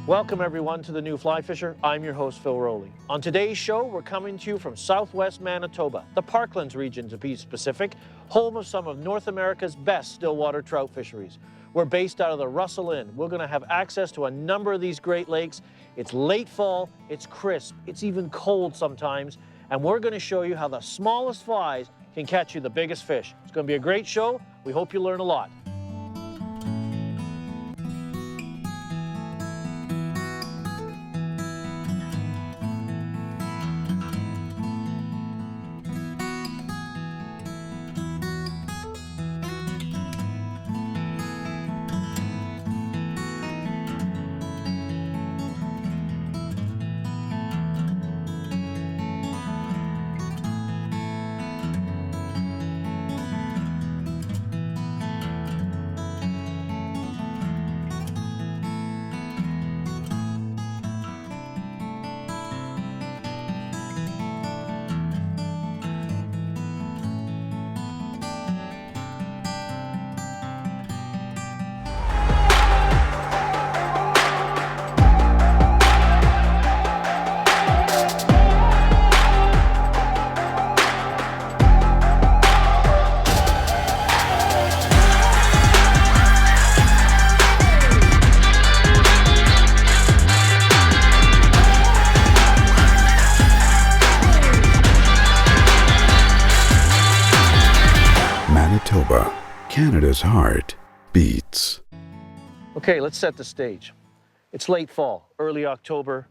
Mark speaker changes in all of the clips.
Speaker 1: Welcome everyone to The New Fly Fisher. I'm your host, Phil Rowley. On today's show, we're coming to you from southwest Manitoba, the Parklands region to be specific, home of some of North America's best stillwater trout fisheries. We're based out of the Russell Inn. We're going to have access to a number of these Great Lakes. It's late fall, it's crisp, it's even cold sometimes, and we're going to show you how the smallest flies can catch you the biggest fish. It's going to be a great show. We hope you learn a lot.
Speaker 2: Manitoba, Canada's heart beats.
Speaker 1: Okay, let's set the stage. It's late fall, early October.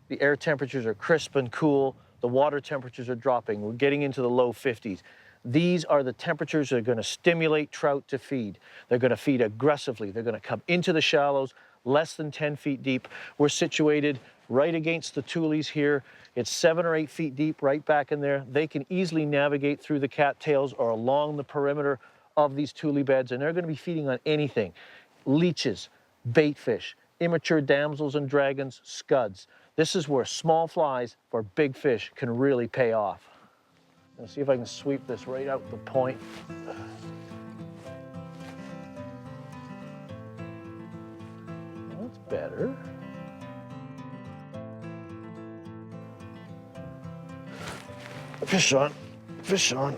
Speaker 1: The air temperatures are crisp and cool. The water temperatures are dropping. We're getting into the low 50s. These are the temperatures that are going to stimulate trout to feed. They're going to feed aggressively. They're going to come into the shallows, less than 10 feet deep. We're situated right against the tules here. It's 7 or 8 feet deep right back in there. They can easily navigate through the cattails or along the perimeter of these tule beds, and they're going to be feeding on anything. Leeches, bait fish, immature damsels and dragons, scuds. This is where small flies for big fish can really pay off. Let's see if I can sweep this right out the point. That's better. Fish on, fish on.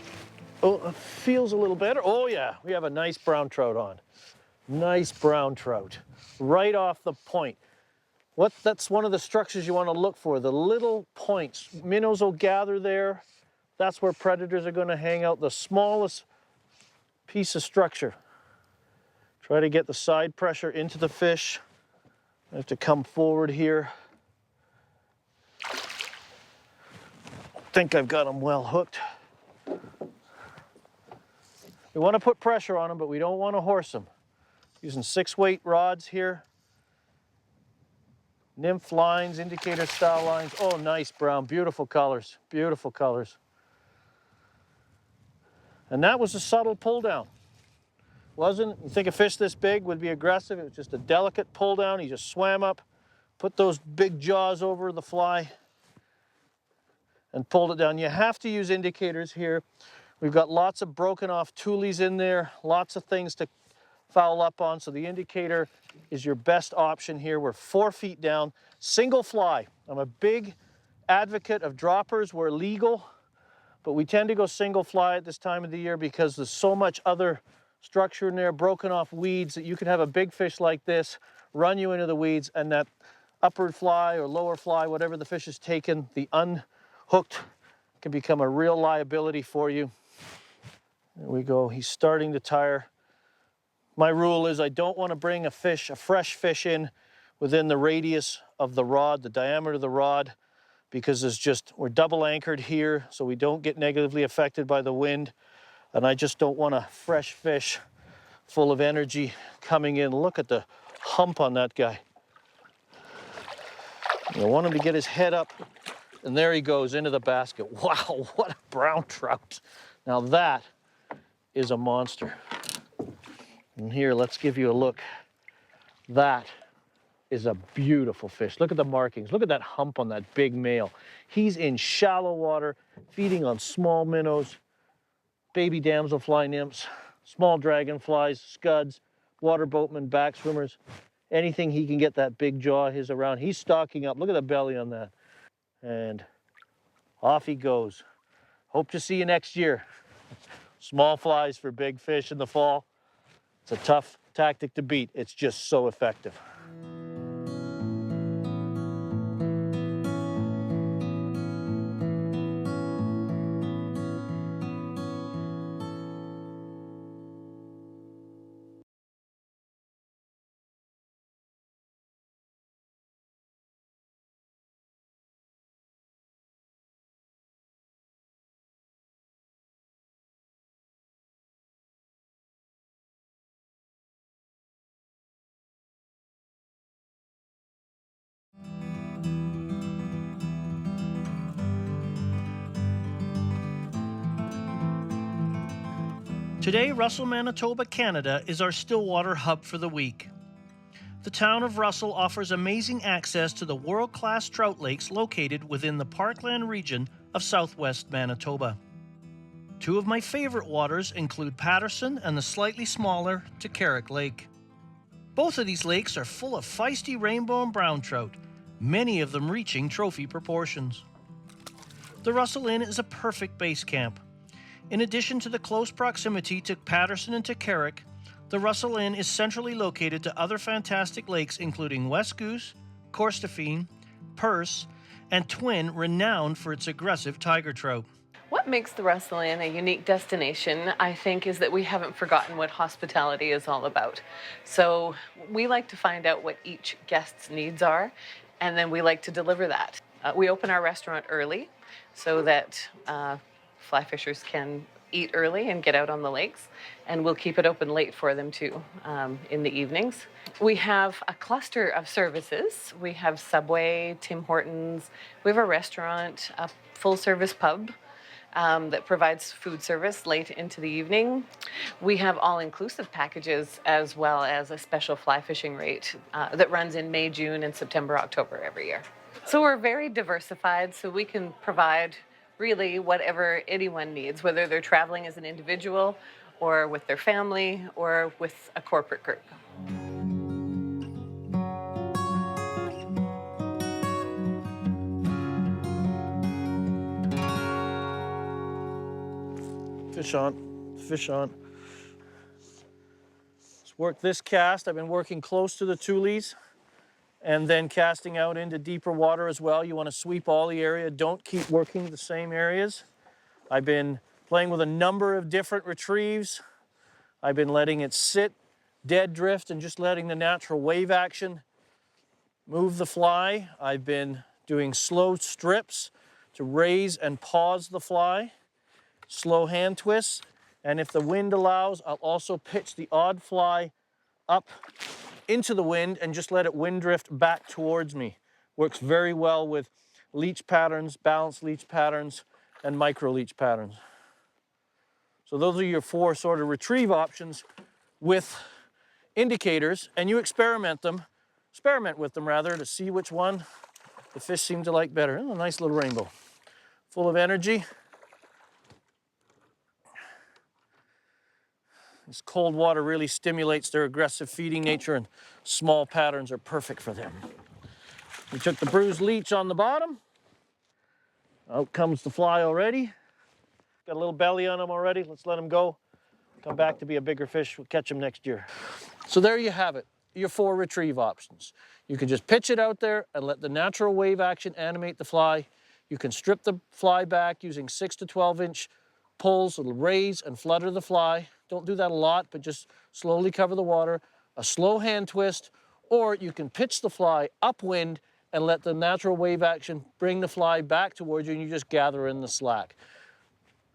Speaker 1: Oh, it feels a little better. Oh yeah, we have a nice brown trout on. Nice brown trout, right off the point. That's one of the structures you want to look for, the little points. Minnows will gather there. That's where predators are going to hang out, the smallest piece of structure. Try to get the side pressure into the fish. I have to come forward here. I think I've got them well hooked. We want to put pressure on them, but we don't want to horse them. Using 6-weight rods here. Nymph lines, indicator style lines. Oh, nice brown, beautiful colors, beautiful colors. And that was a subtle pull down. You think a fish this big would be aggressive? It was just a delicate pull down. He just swam up, put those big jaws over the fly, and pulled it down. You have to use indicators here. We've got lots of broken off tules in there, lots of things to foul up on, so the indicator is your best option here. We're 4 feet down, single fly. I'm a big advocate of droppers where legal, but we tend to go single fly at this time of the year because there's so much other structure in there, broken off weeds, that you could have a big fish like this run you into the weeds, and that upward fly or lower fly, whatever the fish is taken, the unhooked can become a real liability for you. There we go, he's starting to tire. My rule is I don't want to bring a fresh fish in within the radius of the rod, the diameter of the rod, because we're double anchored here, so we don't get negatively affected by the wind. And I just don't want a fresh fish full of energy coming in. Look at the hump on that guy. I want him to get his head up, and there he goes into the basket. Wow, what a brown trout. Now that is a monster. And here, let's give you a look. That is a beautiful fish. Look at the markings. Look at that hump on that big male. He's in shallow water, feeding on small minnows, baby damselfly nymphs, small dragonflies, scuds, water boatmen, back swimmers. anything he can get that big jaw of his around. He's stocking up. Look at the belly on that. And off he goes. Hope to see you next year. Small flies for big fish in the fall. It's a tough tactic to beat. It's just so effective. Today, Russell, Manitoba, Canada is our stillwater hub for the week. The town of Russell offers amazing access to the world-class trout lakes located within the Parkland region of southwest Manitoba. Two of my favorite waters include Patterson and the slightly smaller Carrick Lake. Both of these lakes are full of feisty rainbow and brown trout, many of them reaching trophy proportions. The Russell Inn is a perfect base camp. In addition to the close proximity to Patterson and to Carrick, the Russell Inn is centrally located to other fantastic lakes including West Goose, Corstorphine, Purse, and Twin, renowned for its aggressive tiger trout.
Speaker 3: What makes the Russell Inn a unique destination, I think, is that we haven't forgotten what hospitality is all about. So we like to find out what each guest's needs are, and then we like to deliver that. We open our restaurant early so that fly fishers can eat early and get out on the lakes, and we'll keep it open late for them too in the evenings. We have a cluster of services. We have Subway, Tim Hortons, we have a restaurant, a full-service pub that provides food service late into the evening. We have all-inclusive packages as well as a special fly fishing rate that runs in May, June, and September, October every year. So we're very diversified, so we can provide really whatever anyone needs, whether they're traveling as an individual or with their family or with a corporate group.
Speaker 1: Fish on, fish on. Let's work this cast. I've been working close to the tules and then casting out into deeper water as well. You want to sweep all the area. Don't keep working the same areas. I've been playing with a number of different retrieves. I've been letting it sit, dead drift, and just letting the natural wave action move the fly. I've been doing slow strips to raise and pause the fly, slow hand twists, and if the wind allows, I'll also pitch the odd fly up into the wind and just let it wind drift back towards me. Works very well with leech patterns, balanced leech patterns, and micro leech patterns. So those are your four sort of retrieve options with indicators, and you experiment with them rather, to see which one the fish seem to like better. Oh, a nice little rainbow, full of energy. This cold water really stimulates their aggressive feeding nature, and small patterns are perfect for them. We took the bruised leech on the bottom. Out comes the fly already. Got a little belly on him already. Let's let him go. Come back to be a bigger fish. We'll catch him next year. So there you have it, your four retrieve options. You can just pitch it out there and let the natural wave action animate the fly. You can strip the fly back using 6 to 12 inch pulls. It'll raise and flutter the fly. Don't do that a lot, but just slowly cover the water. A slow hand twist, or you can pitch the fly upwind and let the natural wave action bring the fly back towards you, and you just gather in the slack.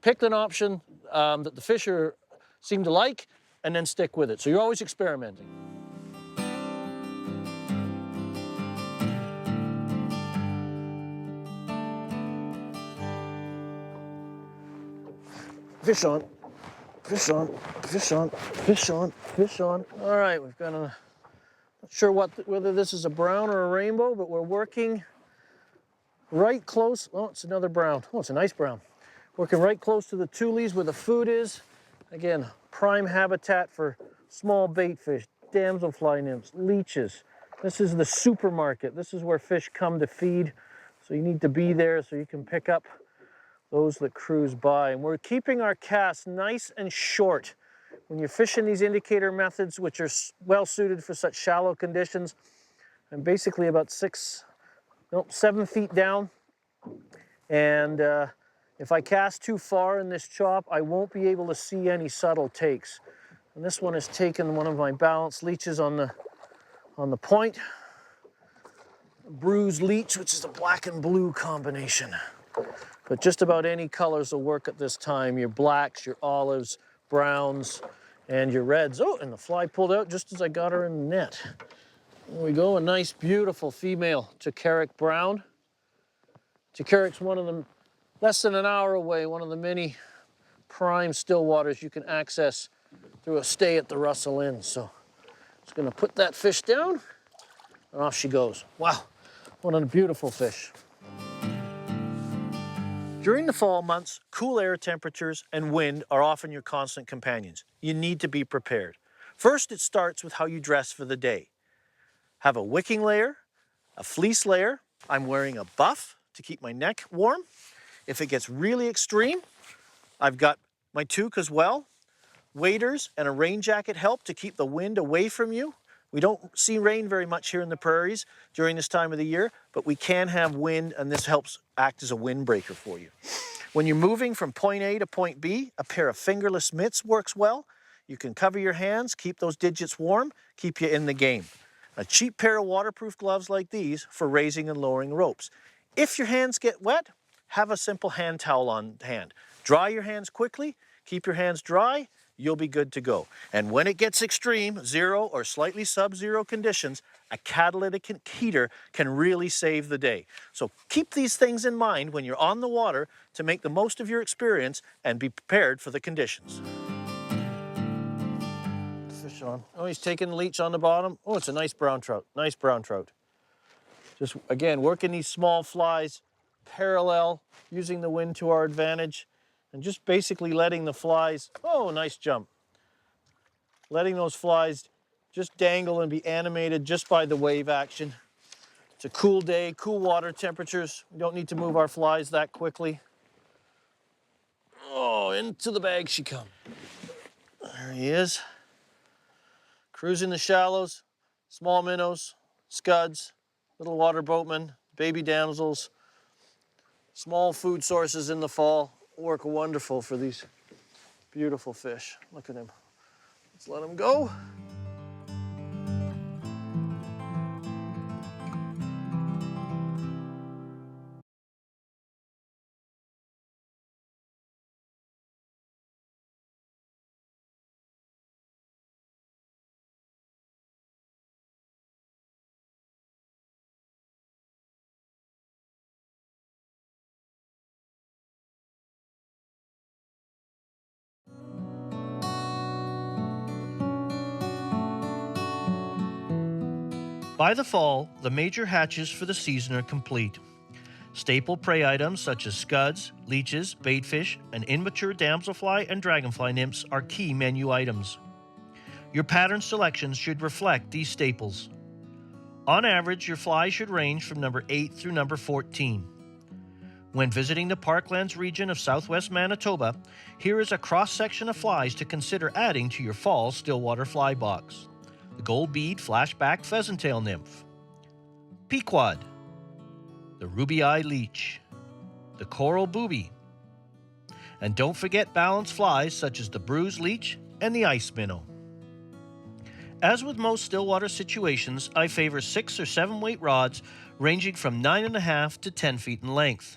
Speaker 1: Pick an option that the fisher seem to like, and then stick with it. So you're always experimenting. Fish on, fish on, fish on, fish on, fish on. All right, we've got a, not sure whether this is a brown or a rainbow, but we're working right close. Oh, it's another brown. Oh, it's a nice brown. Working right close to the tules where the food is. Again, prime habitat for small bait fish. damselfly nymphs, leeches. This is the supermarket. This is where fish come to feed. So you need to be there so you can pick up those that cruise by. And we're keeping our casts nice and short. When you're fishing these indicator methods, which are well suited for such shallow conditions, I'm basically about 7 feet down. And if I cast too far in this chop, I won't be able to see any subtle takes. And this one has taken one of my balanced leeches on the point. A bruised leech, which is a black and blue combination. But just about any colors will work at this time. Your blacks, your olives, browns, and your reds. Oh, and the fly pulled out just as I got her in the net. There we go, a nice, beautiful female Chicaric brown. Chicaric's one of them, less than an hour away, one of the many prime still waters you can access through a stay at the Russell Inn. So just gonna put that fish down, and off she goes. Wow, what a beautiful fish. During the fall months, cool air temperatures and wind are often your constant companions. You need to be prepared. First, it starts with how you dress for the day. Have a wicking layer, a fleece layer. I'm wearing a buff to keep my neck warm. If it gets really extreme, I've got my toque as well. Waders and a rain jacket help to keep the wind away from you. We don't see rain very much here in the prairies during this time of the year, but we can have wind, and this helps act as a windbreaker for you. When you're moving from point A to point B, a pair of fingerless mitts works well. You can cover your hands, keep those digits warm, keep you in the game. A cheap pair of waterproof gloves like these for raising and lowering ropes. If your hands get wet, have a simple hand towel on hand. Dry your hands quickly, keep your hands dry, you'll be good to go. And when it gets extreme, 0 or slightly sub-zero conditions, a catalytic heater can really save the day. So keep these things in mind when you're on the water to make the most of your experience and be prepared for the conditions. Fish on. Oh, he's taking the leech on the bottom. Oh, it's a nice brown trout. Nice brown trout. Just, again, working these small flies parallel, using the wind to our advantage, and just basically letting the flies, oh, nice jump. Letting those flies just dangle and be animated just by the wave action. It's a cool day, cool water temperatures. We don't need to move our flies that quickly. Oh, into the bag she comes. There he is. Cruising the shallows, small minnows, scuds, little water boatmen, baby damsels. Small food sources in the fall work wonderful for these beautiful fish. Look at him. Let's let him go. By the fall, the major hatches for the season are complete. Staple prey items such as scuds, leeches, baitfish, and immature damselfly and dragonfly nymphs are key menu items. Your pattern selections should reflect these staples. On average, your fly should range from number 8 through number 14. When visiting the Parklands region of southwest Manitoba, here is a cross-section of flies to consider adding to your fall stillwater fly box. The gold bead flashback pheasant-tail nymph, pequod, the ruby-eye leech, the coral booby, and don't forget balanced flies such as the bruised leech and the ice minnow. As with most stillwater situations, I favor 6 or 7 weight rods ranging from 9.5 to 10 feet in length.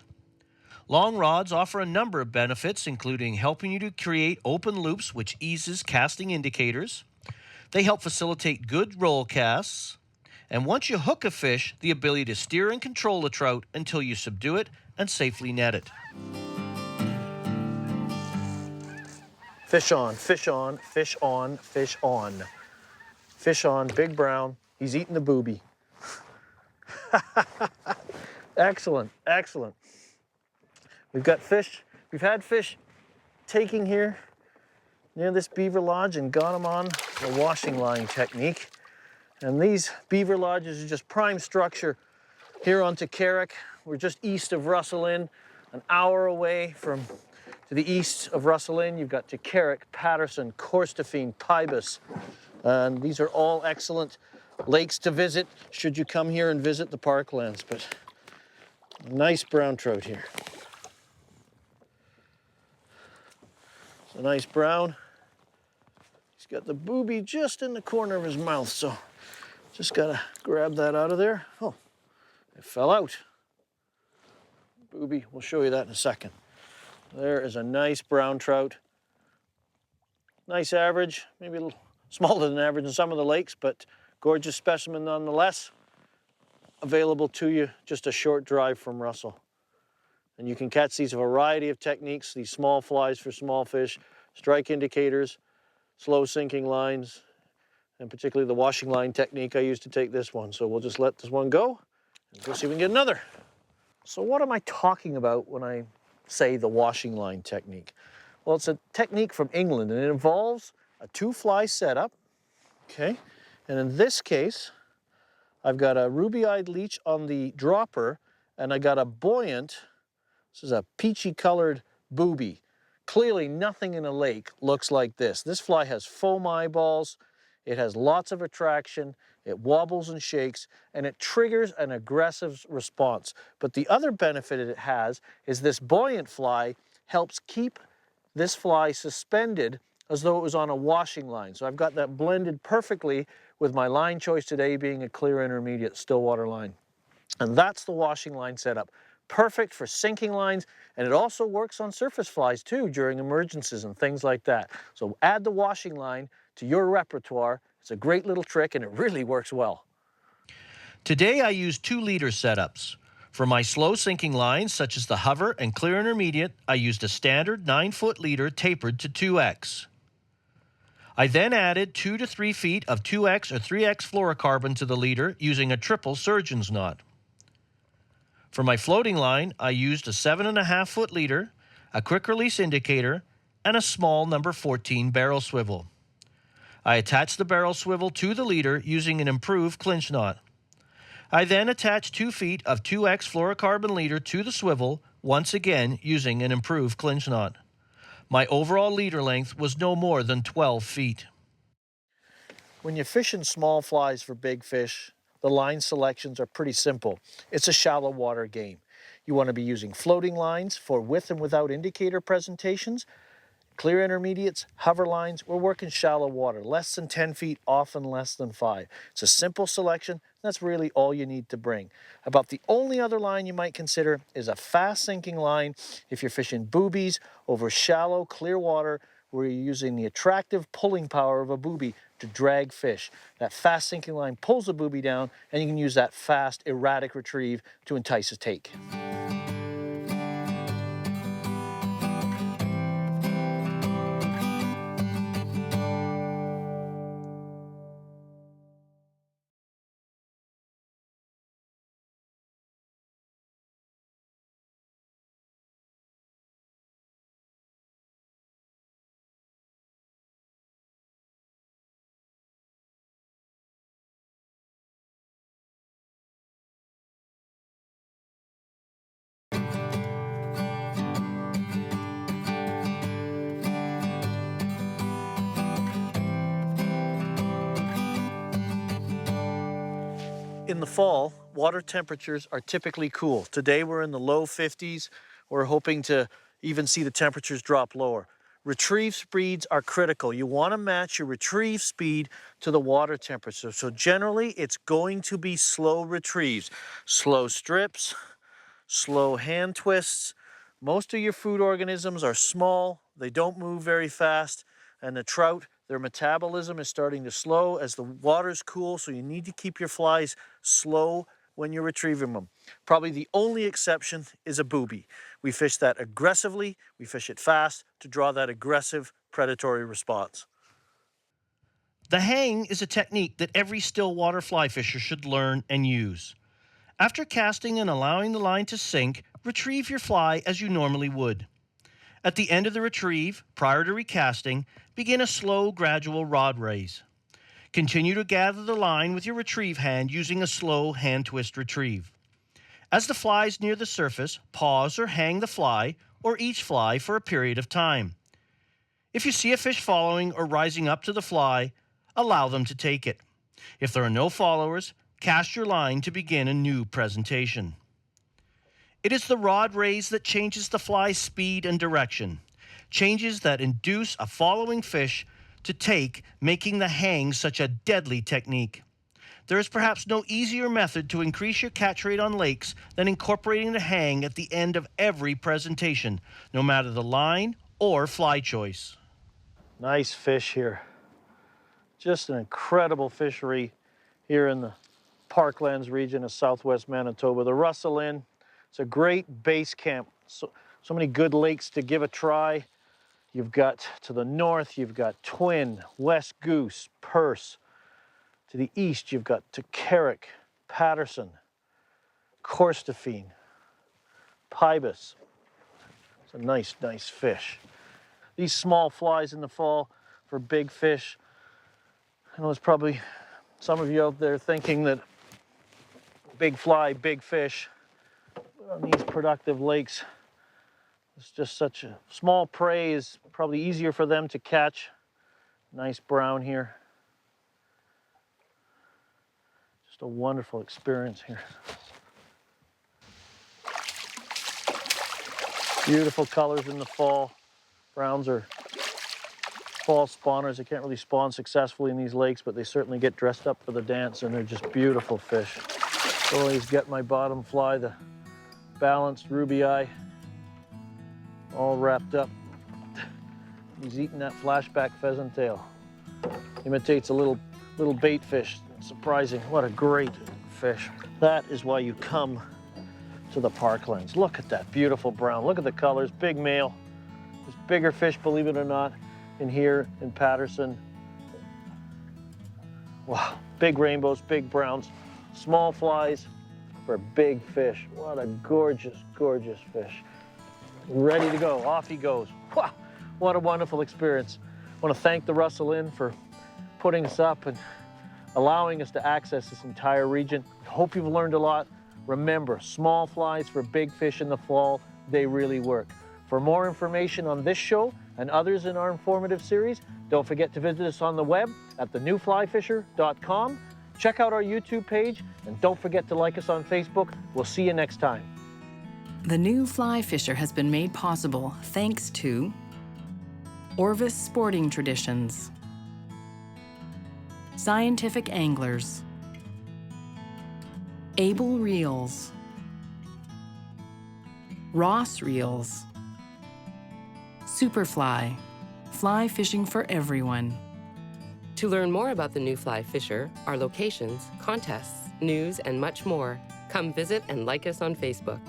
Speaker 1: Long rods offer a number of benefits, including helping you to create open loops, which eases casting indicators. They help facilitate good roll casts, and once you hook a fish, the ability to steer and control the trout until you subdue it and safely net it. Fish on, fish on, fish on, fish on. Fish on, big brown. He's eating the booby. Excellent, excellent. We've got fish. We've had fish taking here near this beaver lodge and got them on the washing line technique. And these beaver lodges are just prime structure here on Carrick. We're just east of Russell Inn, an hour away from to the east of Russell Inn. You've got Carrick, Patterson, Corstorphine, Pybus. And these are all excellent lakes to visit should you come here and visit the Parklands. But a nice brown trout here. It's a nice brown. He's got the booby just in the corner of his mouth, so just gotta grab that out of there. Oh, it fell out. Booby, we'll show you that in a second. There is a nice brown trout. Nice average, maybe a little smaller than average in some of the lakes, but gorgeous specimen nonetheless. Available to you just a short drive from Russell. And you can catch these a variety of techniques, these small flies for small fish, strike indicators, slow sinking lines, and particularly the washing line technique I use to take this one. So we'll just let this one go and go see if we can get another. So what am I talking about when I say the washing line technique? Well, it's a technique from England, and it involves a two-fly setup, okay? And in this case, I've got a ruby-eyed leech on the dropper, and I got a buoyant, this is a peachy-colored booby. Clearly, nothing in a lake looks like this. This fly has foam eyeballs, it has lots of attraction, it wobbles and shakes, and it triggers an aggressive response. But the other benefit it has is this buoyant fly helps keep this fly suspended as though it was on a washing line. So I've got that blended perfectly with my line choice today being a clear intermediate stillwater line. And that's the washing line setup. Perfect for sinking lines, and it also works on surface flies too during emergencies and things like that. So add the washing line to your repertoire. It's a great little trick, and it really works well.
Speaker 4: Today I used 2-leader setups. For my slow sinking lines, such as the hover and clear intermediate, I used a standard 9-foot leader tapered to 2X. I then added 2 to 3 feet of 2X or 3X fluorocarbon to the leader using a triple surgeon's knot. For my floating line, I used a 7.5-foot leader, a quick release indicator, and a small number 14 barrel swivel. I attached the barrel swivel to the leader using an improved clinch knot. I then attached 2 feet of 2X fluorocarbon leader to the swivel, once again using an improved clinch knot. My overall leader length was no more than 12 feet.
Speaker 1: When you're fishing small flies for big fish, the line selections are pretty simple. It's a shallow water game. You want to be using floating lines for with and without indicator presentations. Clear intermediates, hover lines, we're working shallow water, less than 10 feet, often less than 5. It's a simple selection. That's really all you need to bring. About the only other line you might consider is a fast sinking line if you're fishing boobies over shallow, clear water where you're using the attractive pulling power of a booby to drag fish. That fast sinking line pulls the booby down, and you can use that fast, erratic retrieve to entice a take. In the fall, water temperatures are typically cool. Today we're in the low 50s. We're hoping to even see the temperatures drop lower. Retrieve speeds are critical. You want to match your retrieve speed to the water temperature. So generally it's going to be slow retrieves, slow strips, slow hand twists. Most of your food organisms are small, they don't move very fast, and the trout, their metabolism is starting to slow as the water's cool, so you need to keep your flies slow when you're retrieving them. Probably the only exception is a booby. We fish that aggressively, we fish it fast to draw that aggressive predatory response.
Speaker 4: The hang is a technique that every stillwater fly fisher should learn and use. After casting and allowing the line to sink, retrieve your fly as you normally would. At the end of the retrieve, prior to recasting, begin a slow, gradual rod raise. Continue to gather the line with your retrieve hand using a slow hand twist retrieve. As the flies near the surface, pause or hang the fly or each fly for a period of time. If you see a fish following or rising up to the fly, allow them to take it. If there are no followers, cast your line to begin a new presentation. It is the rod raise that changes the fly's speed and direction, changes that induce a following fish to take, making the hang such a deadly technique. There is perhaps no easier method to increase your catch rate on lakes than incorporating the hang at the end of every presentation, no matter the line or fly choice.
Speaker 1: Nice fish here. Just an incredible fishery here in the Parklands region of southwest Manitoba. The Russell Inn, it's a great base camp. So many good lakes to give a try. You've got to the north, you've got Twin, West Goose, Purse. To the east, you've got Carrick, Patterson, Corstorphine, Pybus. It's a nice, nice fish. These small flies in the fall for big fish. I know there's probably some of you out there thinking that big fly, big fish. But on these productive lakes, it's just such a small prey is probably easier for them to catch. Nice brown here. Just a wonderful experience here. Beautiful colors in the fall. Browns are fall spawners. They can't really spawn successfully in these lakes, but they certainly get dressed up for the dance, and they're just beautiful fish. Always get my bottom fly, the balanced ruby eye, all wrapped up. He's eating that flashback pheasant tail. Imitates a little bait fish. Surprising. What a great fish. That is why you come to the Parklands. Look at that beautiful brown. Look at the colors. Big male. There's bigger fish, believe it or not, in here in Patterson. Wow. Big rainbows, big browns, small flies for big fish. What a gorgeous, gorgeous fish. Ready to go. Off he goes. Wow. What a wonderful experience. I want to thank the Russell Inn for putting us up and allowing us to access this entire region. Hope you've learned a lot. Remember, small flies for big fish in the fall, they really work. For more information on this show and others in our informative series, don't forget to visit us on the web at thenewflyfisher.com. Check out our YouTube page, and don't forget to like us on Facebook. We'll see you next time.
Speaker 5: The New Fly Fisher has been made possible thanks to Orvis Sporting Traditions, Scientific Anglers, Able Reels, Ross Reels, Superfly, fly fishing for everyone.
Speaker 6: To learn more about the New Fly Fisher, our locations, contests, news, and much more, come visit and like us on Facebook.